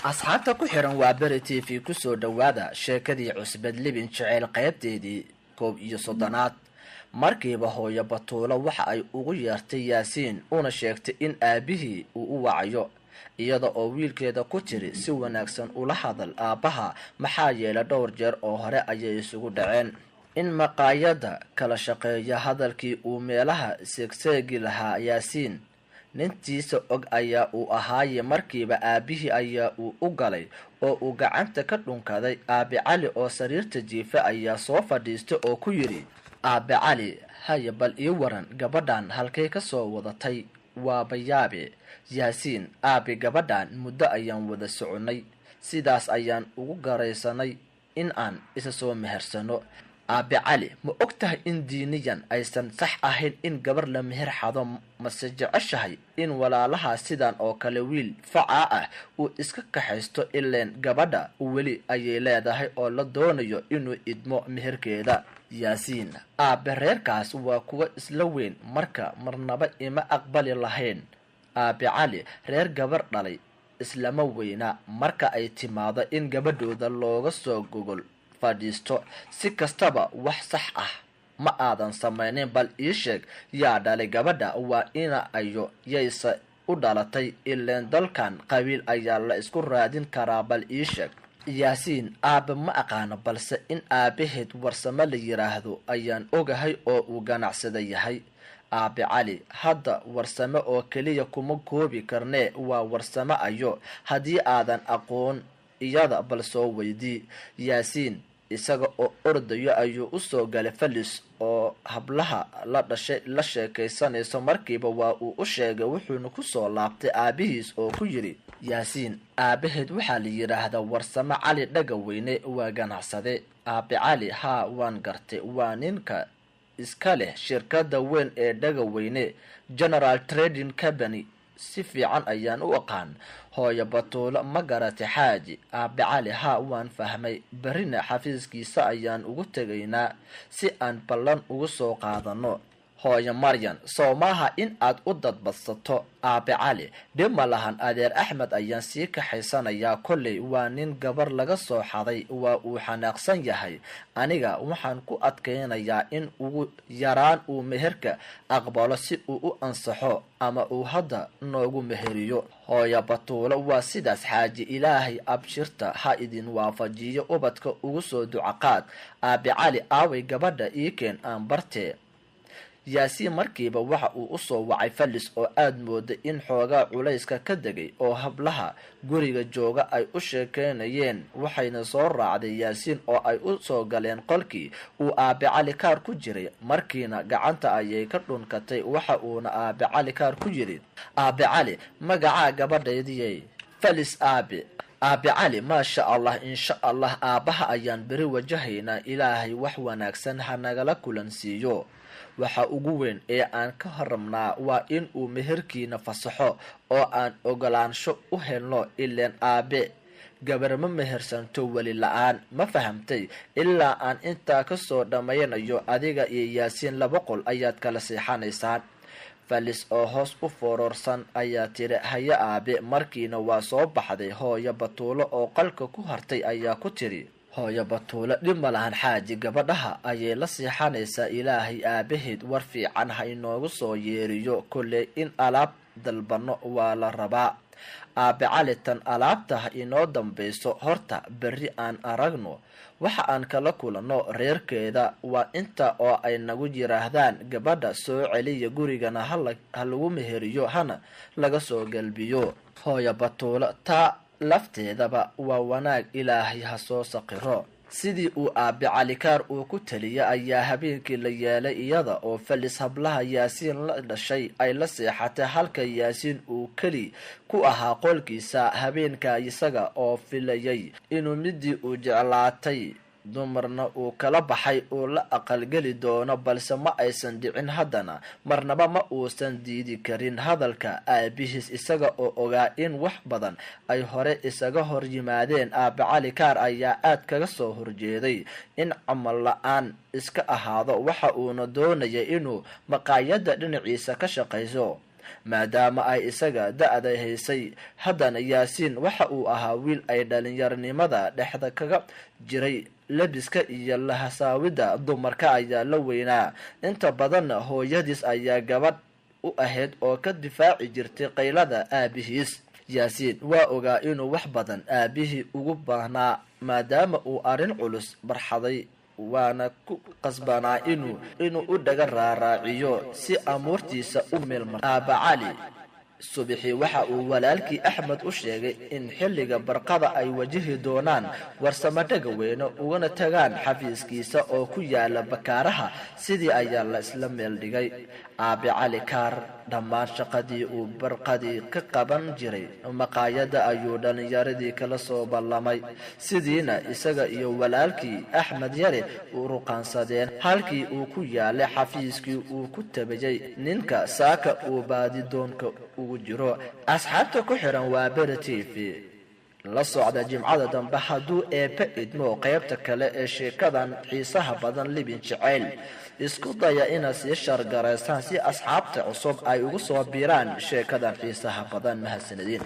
asxaabta ku xiran waa beri t v kusoo dhawaada sheekadii cusbad libin jeceyl qaybteedii 11 markiiba hooyo batuulo waxa ay ugu yeertay yaasiin una sheegtay in aabihii uu u wacayo iyada oo wiilkeeda ku tiri si wanaagsan ula hadal aabbaha maxaa yeelay dhowr jeer oo hore ayay isugu dhaceen in maqaayada kala shaqeeya hadalkii uu meelaha seegseegi lahaa yaasiin nintiisa og ayaa uu ahaaye markiiba aabihii ayaa uu u galay oo uu gacanta ka dhunkaday aabe cali oo sariirta jiifa ayaa soo fadhiistay oo ku yidhi aabe cali haya bal ii waran gabadhan halkay ka soo wadatay waaba yaabe yaasiin aabe gabadhan muddo ayaan wada soconnay sidaas ayaan ugu garaysanay in aan isa soo mehersano aabe cali ma og tahay in diiniyan aysan sax ahayn in gabar la meher xado mase jeceshahay in walaalaha sidan oo kale wiil facaa ah uu iska kaxaysto ileen gabadha weli ayay leedahay oo la doonayo inuu idmo meherkeeda yaasiin aabe reerkaas waa kuwa isla weyn marka marnaba ima aqbali lahayn aabe cali reer gabar dhalay islama weyna marka ay timaado in gabadhooda looga soo gogol fadhiisto si kastaba wax sax ah ma aadan samaynin bal ii sheeg yaa dhalay gabadha waa ina ayo yayse u dhalatay ileen dalkan qabiil ayaa la isku raadin karaa bal ii sheeg yaasiin aabe ma aqaano balse in aabaheed warsamo la yiraahdo ayaan ogahay oo uu ganacsada yahay aabe cali hadda warsamo oo keliya kuma koobi karnee waa warsamo ayo haddii aadan aqoon iyada bal soo weydii yaasiin isaga oo ordayo ayuu u soo galay falis oo hablaha la dhashay la sheekaysanayso markiiba waa uu u sheegay wuxuuna ku soo laabtay aabihiis oo ku yidhi yaasiin aabaheed waxaa la yidhaahdaa warsamo cali dhagaweyne waa ganacsade aabe cali haa waan gartay waa ninka iska leh shirkada weyn ee dhagaweyne general trading company si fiican ayaan u aqaan hooyo batuulo ma garatay xaaji aabe cali haa waan fahmay berrina xafiiskiisa ayaan ugu tegaynaa si aan ballan ugu soo qaadano hooyo maryan soo maaha in aad u dadbadsato aabe cali dhib ma lahan adeer axmed ayaan sii kaxaysanayaa kolley waa nin gabar laga soo xaday waa uu xanaaqsan yahay aniga waxaan ku adkaynayaa in ugu yaraan uu meherka aqbalo si uu u ansaxo ama uu hadda noogu meheriyo hooyo batuulo waa sidaas xaaji ilaahay abshirta ha idin waafajiyo ubadka ugu soo ducaqaad aabe cali aaway gabadha iikeen aan bartee yaasiin markiiba waxa uu u soo wacay falis oo aad mooday in xoogaa culayska ka degay oo hablaha guriga jooga ay u sheekeynayeen waxayna soo raacday yaasiin oo ay u soo galeen qolkii uu aabe cali kaar ku jiray markiina gacanta ayay ka dhunkatay waxa uuna aabe cali kaar ku yidhi aabe cali magacaa gabadhaydiyey falis aabe cali maasha allah insha allah aabbaha ayaan beri wajahaynaa ilaahay wax wanaagsan ha nagala kulansiiyo waxa ugu weyn ee aan ka horrabnaa waa in uu meherkiina fasaxo oo aan ogolaansho u helno ileen aabe gabar ma mehersanto weli la-aan ma fahamtay ilaa aan intaa ka soo dhammaynayo adiga iyo yaasiin 2 qol ayaad kala seexanaysaan falis oo hoos u foororsan ayaa tiri haya aabe markiina waa soo baxday hooyo batuulo oo qalka ku hartay ayaa ku tiri hooyo batuulo dhib ma lahan xaaji gabadhaha ayay la seexanaysaa ilaahay aabaheed war fiican ha inoogu soo yeeriyo kolley in alaab dalbano waa la rabaa aabe cali tan alaabta ha inoo dambayso horta berri aan aragno waxa aan kala kulanno reerkeeda waa inta oo ay nagu yiraahdaan gabadha soo celiya gurigana ha lagu meheriyo hana laga soo galbiyo hooyo batuulo taa lafteedaba waa wanaag ilaahay ha soo saqiro sidii uu aabe cali kaar uu ku taliya ayaa habeenkii la yeelay iyada oo falis hablaha yaasiin la dhashay ay la seexatay halka yaasiin uu keli ku ahaa qolkiisa habeenka isaga oo filayay inuu midii uu jeclaatay dumarna uu kala baxay uu la aqalgeli doono balse ma aysan dhicin haddana marnaba ma uusan diidi karin hadalka aabihiis isaga oo ogaa in wax badan ay hore isaga hor yimaadeen aabe cali kaar ayaa aad kaga soo horjeeday in camal la-aan iska ahaado waxa uuna doonaya inuu maqaayada dhinaciisa ka shaqayso maadaama ay isaga da-da haysay. haddana yaasiin waxa uu ahaa wiil ay dhalinyaronimada dhexda kaga jiray labiska iyo lahasaawida dumarka ayaa la weynaa. inta badanna hooyadiis ayaa gabadh u ahayd oo ka difaaci jirtay qaylada aabihiis. yaasiin waa ogaa inuu wax badan aabihii ugu baahnaa maadaama uu arrin culus barxaday, waana ku qasbanaa inuu u dhaga raaraaciyo si amuurtiisa u meelmar. aaba cali subaxii waxa uu walaalkii axmed u sheegay in xilliga barqada ay wajihi doonaan warsamo dhagaweyne ugana tagaan xafiiskiisa oo ku yaala bakaaraha. sidii ayaa la isla meel dhigay. aabe cali kaar dhammaan shaqadii uu barqadii ka qaban jiray maqaayada ayuu dhalinyaradii kala soo ballamay. sidiina isaga iyo walaalkii axmed yare u ruqaansadeen halkii uu ku yaalay xafiiskii uu ku tabayay ninka saaka uu baadidoonka ugu jiro. asxaabta ku xiran waa Beri TV la socda jimcada dambe hadduu eebbe idmo qaybta kale ee sheekadan xiisaha badan libin jacayl. isku daya inaad sii shargaraysaan si asxaabta cusub ay ugu soo biiraan sheekadan xiisaha badan. mahadsanidin.